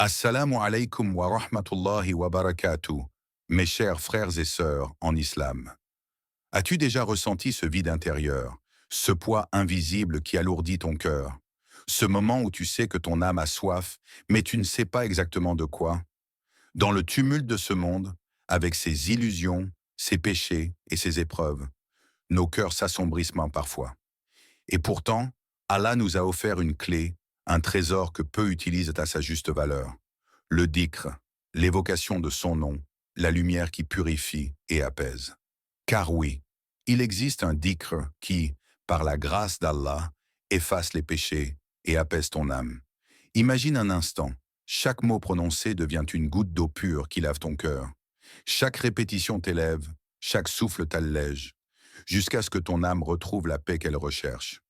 Assalamu alaikum wa rahmatullahi wa barakatuh, mes chers frères et sœurs en islam. As-tu déjà ressenti ce vide intérieur, ce poids invisible qui alourdit ton cœur, ce moment où tu sais que ton âme a soif, mais tu ne sais pas exactement de quoi? Dans le tumulte de ce monde, avec ses illusions, ses péchés et ses épreuves, nos cœurs s'assombrissent parfois. Et pourtant, Allah nous a offert une clé, un trésor que peu utilisent à sa juste valeur. Le dhikr, l'évocation de son nom, la lumière qui purifie et apaise. Car oui, il existe un dhikr qui, par la grâce d'Allah, efface les péchés et apaise ton âme. Imagine un instant, chaque mot prononcé devient une goutte d'eau pure qui lave ton cœur. Chaque répétition t'élève, chaque souffle t'allège, jusqu'à ce que ton âme retrouve la paix qu'elle recherche.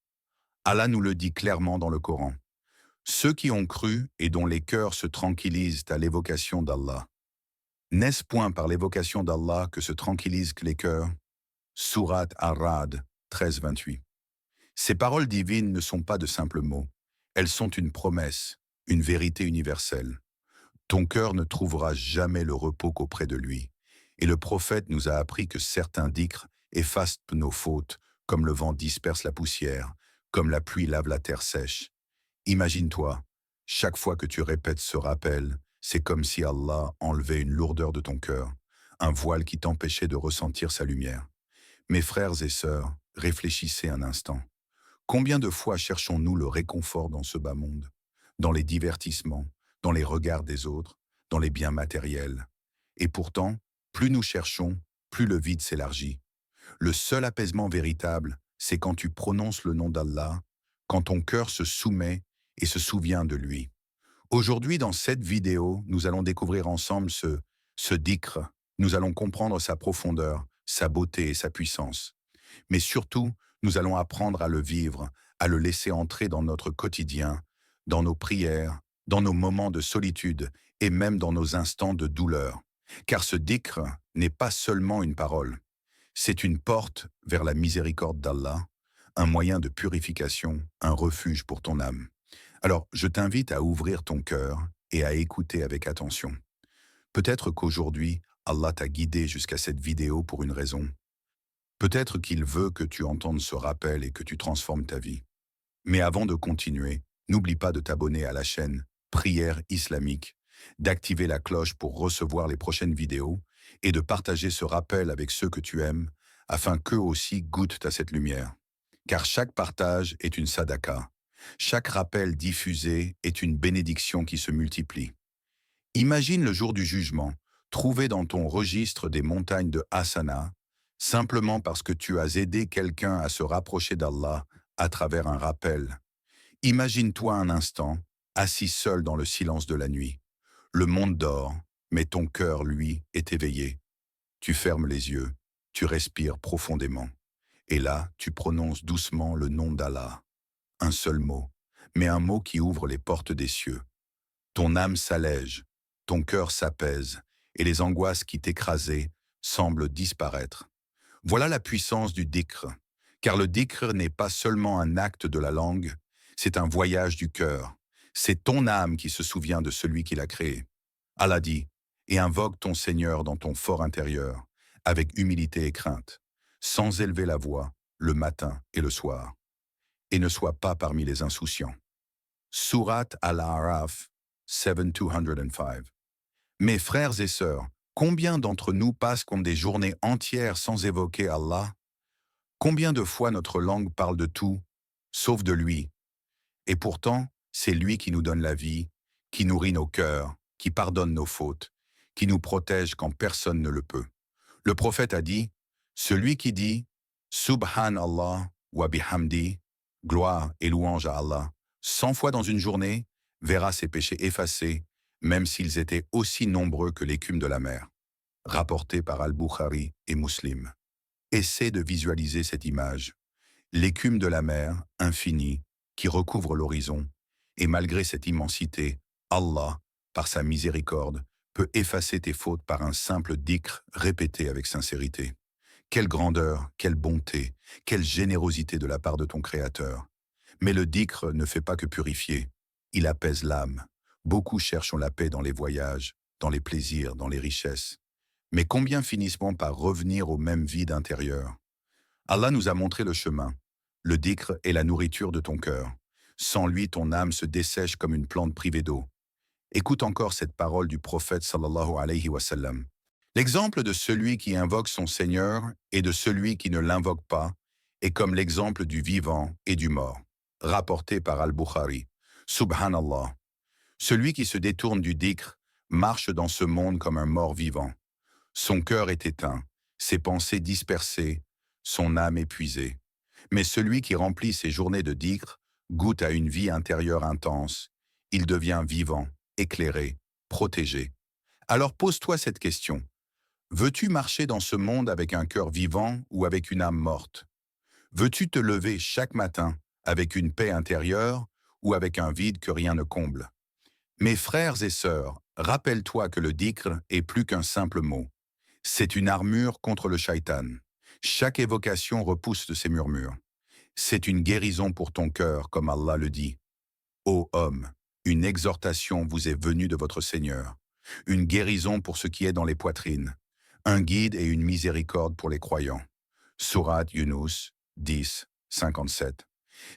Allah nous le dit clairement dans le Coran. Ceux qui ont cru et dont les cœurs se tranquillisent à l'évocation d'Allah. N'est-ce point par l'évocation d'Allah que se tranquillisent les cœurs? Surat Ar-Ra'd 13-28. Ces paroles divines ne sont pas de simples mots. Elles sont une promesse, une vérité universelle. Ton cœur ne trouvera jamais le repos qu'auprès de lui. Et le prophète nous a appris que certains dhikrs effacent nos fautes, comme le vent disperse la poussière, comme la pluie lave la terre sèche. Imagine-toi, chaque fois que tu répètes ce rappel, c'est comme si Allah enlevait une lourdeur de ton cœur, un voile qui t'empêchait de ressentir sa lumière. Mes frères et sœurs, réfléchissez un instant. Combien de fois cherchons-nous le réconfort dans ce bas monde? Dans les divertissements, dans les regards des autres, dans les biens matériels. Et pourtant, plus nous cherchons, plus le vide s'élargit. Le seul apaisement véritable, c'est quand tu prononces le nom d'Allah, quand ton cœur se soumet et se souvient de lui. Aujourd'hui, dans cette vidéo, nous allons découvrir ensemble ce dhikr. Nous allons comprendre sa profondeur, sa beauté et sa puissance. Mais surtout, nous allons apprendre à le vivre, à le laisser entrer dans notre quotidien, dans nos prières, dans nos moments de solitude et même dans nos instants de douleur. Car ce dhikr n'est pas seulement une parole, c'est une porte vers la miséricorde d'Allah, un moyen de purification, un refuge pour ton âme. Alors, je t'invite à ouvrir ton cœur et à écouter avec attention. Peut-être qu'aujourd'hui, Allah t'a guidé jusqu'à cette vidéo pour une raison. Peut-être qu'il veut que tu entendes ce rappel et que tu transformes ta vie. Mais avant de continuer, n'oublie pas de t'abonner à la chaîne Prière islamique, d'activer la cloche pour recevoir les prochaines vidéos et de partager ce rappel avec ceux que tu aimes afin qu'eux aussi goûtent à cette lumière. Car chaque partage est une sadaqa. Chaque rappel diffusé est une bénédiction qui se multiplie. Imagine le jour du jugement, trouver dans ton registre des montagnes de Hasana, simplement parce que tu as aidé quelqu'un à se rapprocher d'Allah à travers un rappel. Imagine-toi un instant, assis seul dans le silence de la nuit. Le monde dort, mais ton cœur, lui, est éveillé. Tu fermes les yeux, tu respires profondément. Et là, tu prononces doucement le nom d'Allah. Un seul mot, mais un mot qui ouvre les portes des cieux. Ton âme s'allège, ton cœur s'apaise, et les angoisses qui t'écrasaient semblent disparaître. Voilà la puissance du dhikr, car le dhikr n'est pas seulement un acte de la langue, c'est un voyage du cœur. C'est ton âme qui se souvient de celui qui l'a créé. Allah dit, et invoque ton Seigneur dans ton fort intérieur, avec humilité et crainte, sans élever la voix, le matin et le soir. Et ne sois pas parmi les insouciants. Surat Al-A'raf 7-205. Mes frères et sœurs, combien d'entre nous passent comme des journées entières sans évoquer Allah? Combien de fois notre langue parle de tout, sauf de lui? Et pourtant, c'est lui qui nous donne la vie, qui nourrit nos cœurs, qui pardonne nos fautes, qui nous protège quand personne ne le peut. Le prophète a dit, celui qui dit « Subhanallah wa bihamdi » gloire et louange à Allah, 100 fois dans une journée, verra ses péchés effacés, même s'ils étaient aussi nombreux que l'écume de la mer. Rapporté par Al-Bukhari et Muslim. Essaie de visualiser cette image. L'écume de la mer, infinie, qui recouvre l'horizon, et malgré cette immensité, Allah, par sa miséricorde, peut effacer tes fautes par un simple dhikr répété avec sincérité. Quelle grandeur, quelle bonté, quelle générosité de la part de ton Créateur. Mais le dhikr ne fait pas que purifier, il apaise l'âme. Beaucoup cherchent la paix dans les voyages, dans les plaisirs, dans les richesses. Mais combien finissent par revenir au même vide intérieur? Allah nous a montré le chemin. Le dhikr est la nourriture de ton cœur. Sans lui, ton âme se dessèche comme une plante privée d'eau. Écoute encore cette parole du prophète sallallahu alayhi wa sallam. L'exemple de celui qui invoque son Seigneur et de celui qui ne l'invoque pas est comme l'exemple du vivant et du mort. Rapporté par Al-Bukhari. Subhanallah. Celui qui se détourne du dhikr marche dans ce monde comme un mort vivant. Son cœur est éteint, ses pensées dispersées, son âme épuisée. Mais celui qui remplit ses journées de dhikr goûte à une vie intérieure intense. Il devient vivant, éclairé, protégé. Alors pose-toi cette question. Veux-tu marcher dans ce monde avec un cœur vivant ou avec une âme morte? Veux-tu te lever chaque matin avec une paix intérieure ou avec un vide que rien ne comble? Mes frères et sœurs, rappelle-toi que le dhikr est plus qu'un simple mot. C'est une armure contre le shaitan. Chaque évocation repousse de ses murmures. C'est une guérison pour ton cœur, comme Allah le dit. Ô homme, une exhortation vous est venue de votre Seigneur. Une guérison pour ce qui est dans les poitrines. Un guide et une miséricorde pour les croyants. Sourate Yunus 10, 57.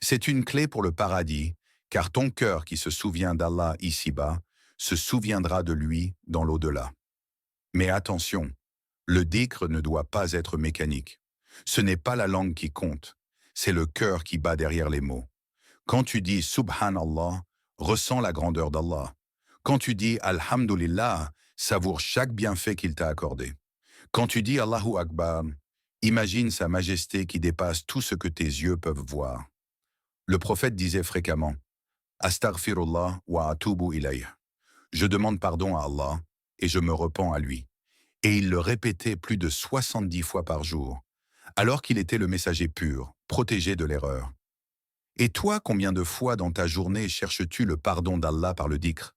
C'est une clé pour le paradis, car ton cœur qui se souvient d'Allah ici-bas se souviendra de lui dans l'au-delà. Mais attention, le dhikr ne doit pas être mécanique. Ce n'est pas la langue qui compte, c'est le cœur qui bat derrière les mots. Quand tu dis Subhanallah, ressens la grandeur d'Allah. Quand tu dis Alhamdulillah, savoure chaque bienfait qu'il t'a accordé. Quand tu dis Allahu Akbar, imagine sa majesté qui dépasse tout ce que tes yeux peuvent voir. Le prophète disait fréquemment Astaghfirullah wa atubu ilayh. Je demande pardon à Allah et je me repens à lui. Et il le répétait plus de 70 fois par jour, alors qu'il était le messager pur, protégé de l'erreur. Et toi, combien de fois dans ta journée cherches-tu le pardon d'Allah par le dhikr?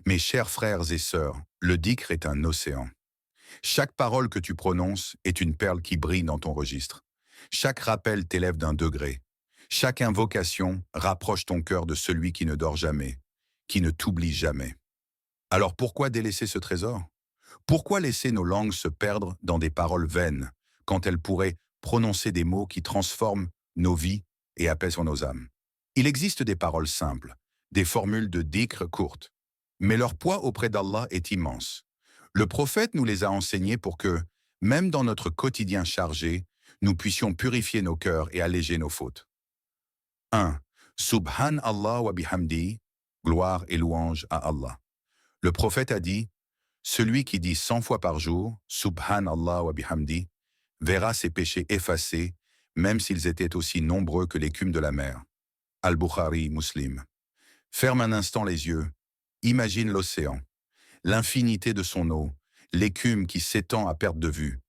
Mes chers frères et sœurs, le dhikr est un océan. Chaque parole que tu prononces est une perle qui brille dans ton registre. Chaque rappel t'élève d'un degré. Chaque invocation rapproche ton cœur de celui qui ne dort jamais, qui ne t'oublie jamais. Alors pourquoi délaisser ce trésor? Pourquoi laisser nos langues se perdre dans des paroles vaines, quand elles pourraient prononcer des mots qui transforment nos vies et apaisent nos âmes? Il existe des paroles simples, des formules de dhikr courtes, mais leur poids auprès d'Allah est immense. Le prophète nous les a enseignées pour que, même dans notre quotidien chargé, nous puissions purifier nos cœurs et alléger nos fautes. 1. Subhanallah wa bihamdi, gloire et louange à Allah. Le prophète a dit, celui qui dit 100 fois par jour, Subhanallah wa bihamdi, verra ses péchés effacés, même s'ils étaient aussi nombreux que l'écume de la mer. Al-Bukhari, Muslim. Ferme un instant les yeux, imagine l'océan, l'infinité de son eau, l'écume qui s'étend à perte de vue.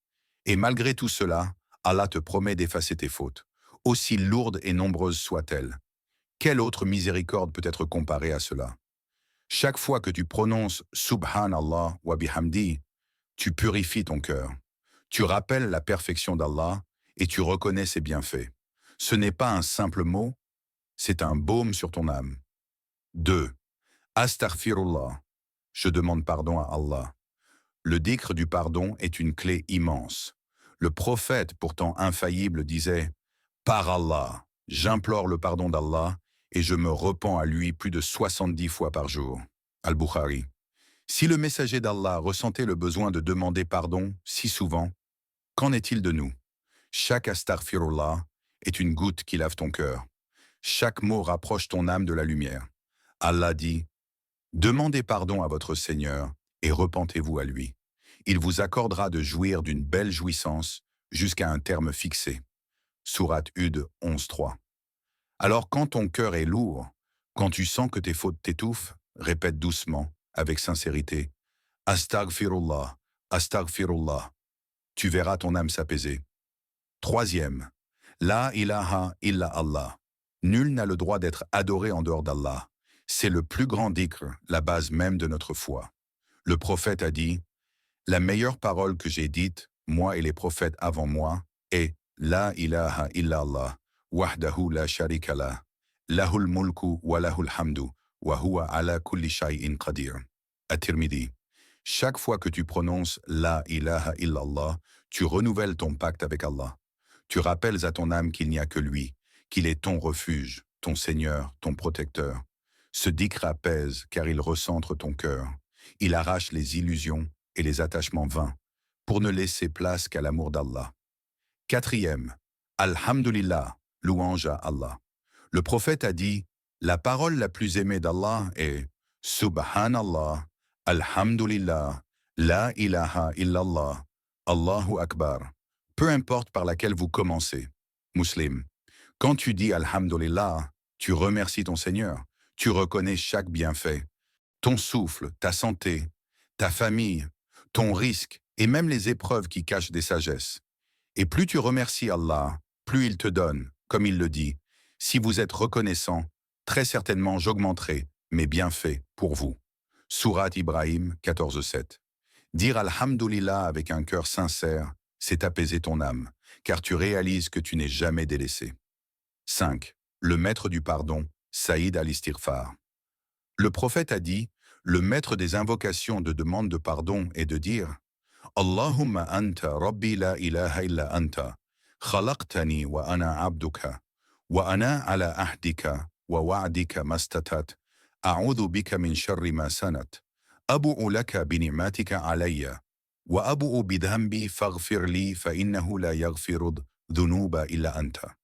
Et malgré tout cela, Allah te promet d'effacer tes fautes, aussi lourdes et nombreuses soient-elles. Quelle autre miséricorde peut être comparée à cela? Chaque fois que tu prononces Subhanallah wa bihamdi, tu purifies ton cœur. Tu rappelles la perfection d'Allah et tu reconnais ses bienfaits. Ce n'est pas un simple mot, c'est un baume sur ton âme. 2. Astaghfirullah. Je demande pardon à Allah. Le dhikr du pardon est une clé immense. Le prophète, pourtant infaillible, disait « Par Allah, j'implore le pardon d'Allah et je me repens à lui plus de 70 fois par jour. » Al-Bukhari. Si le messager d'Allah ressentait le besoin de demander pardon si souvent, qu'en est-il de nous? Chaque astaghfirullah est une goutte qui lave ton cœur. Chaque mot rapproche ton âme de la lumière. Allah dit « Demandez pardon à votre Seigneur et repentez-vous à lui. Il vous accordera de jouir d'une belle jouissance jusqu'à un terme fixé. » Sourate Hud 11.3. Alors quand ton cœur est lourd, quand tu sens que tes fautes t'étouffent, répète doucement, avec sincérité, « Astaghfirullah, astaghfirullah » Tu verras ton âme s'apaiser. 3. La ilaha illa Allah. Nul n'a le droit d'être adoré en dehors d'Allah. C'est le plus grand dhikr, la base même de notre foi. Le prophète a dit, « La meilleure parole que j'ai dite, moi et les prophètes avant moi, est La ilaha illa Allah, wahdahu la sharika lah, lahul mulku wa lahul hamdu, wa huwa ala kulli shay'in qadir. At-Tirmidhi. Chaque fois que tu prononces La ilaha illallah, tu renouvelles ton pacte avec Allah. Tu rappelles à ton âme qu'il n'y a que lui, qu'il est ton refuge, ton Seigneur, ton protecteur. Ce dhikr apaise car il recentre ton cœur. Il arrache les illusions et les attachements vains pour ne laisser place qu'à l'amour d'Allah. Quatrième, Alhamdulillah, louange à Allah. Le prophète a dit, la parole la plus aimée d'Allah est Subhanallah, Alhamdulillah, La ilaha illallah, Allahu Akbar. Peu importe par laquelle vous commencez. Muslim. Quand tu dis Alhamdulillah, tu remercies ton Seigneur. Tu reconnais chaque bienfait. Ton souffle, ta santé, ta famille, ton risque et même les épreuves qui cachent des sagesses. Et plus tu remercies Allah, plus il te donne, comme il le dit. Si vous êtes reconnaissant, très certainement j'augmenterai mes bienfaits pour vous. Sourate Ibrahim 14:7. Dire Alhamdulillah avec un cœur sincère, c'est apaiser ton âme, car tu réalises que tu n'es jamais délaissé. 5. Le maître du pardon, Saïd al-Istighfar. Le prophète a dit, le maître des invocations de demande de pardon est de dire Allahumma anta rabbi la ilaha illa anta, khalaqtani wa ana abduka, wa ana ala ahdika wa wa'dika mastatat, a'udhu bika min sharri ma sanat, abu'u laka bini'matika alayya, wa abu'u bidhambi faghfir li fa innahu la yaghfirud dhunuba illa anta.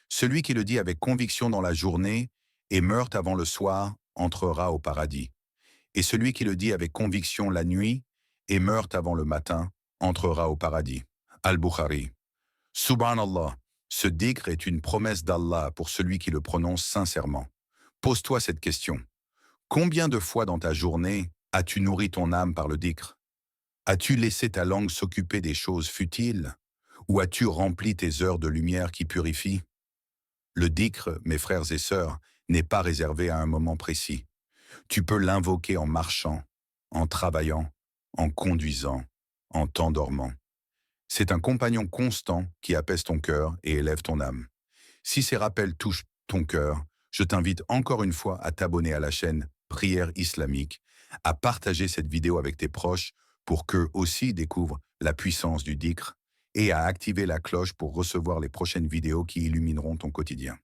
Celui qui le dit avec conviction dans la journée et meurt avant le soir entrera au paradis. Et celui qui le dit avec conviction la nuit et meurt avant le matin entrera au paradis. Al-Bukhari. Subhanallah, ce dhikr est une promesse d'Allah pour celui qui le prononce sincèrement. Pose-toi cette question. Combien de fois dans ta journée as-tu nourri ton âme par le dhikr? As-tu laissé ta langue s'occuper des choses futiles? Ou as-tu rempli tes heures de lumière qui purifient? Le dhikr, mes frères et sœurs, n'est pas réservé à un moment précis. Tu peux l'invoquer en marchant, en travaillant, en conduisant, en t'endormant. C'est un compagnon constant qui apaise ton cœur et élève ton âme. Si ces rappels touchent ton cœur, je t'invite encore une fois à t'abonner à la chaîne Prière Islamique, à partager cette vidéo avec tes proches pour qu'eux aussi découvrent la puissance du dhikr et à activer la cloche pour recevoir les prochaines vidéos qui illumineront ton quotidien.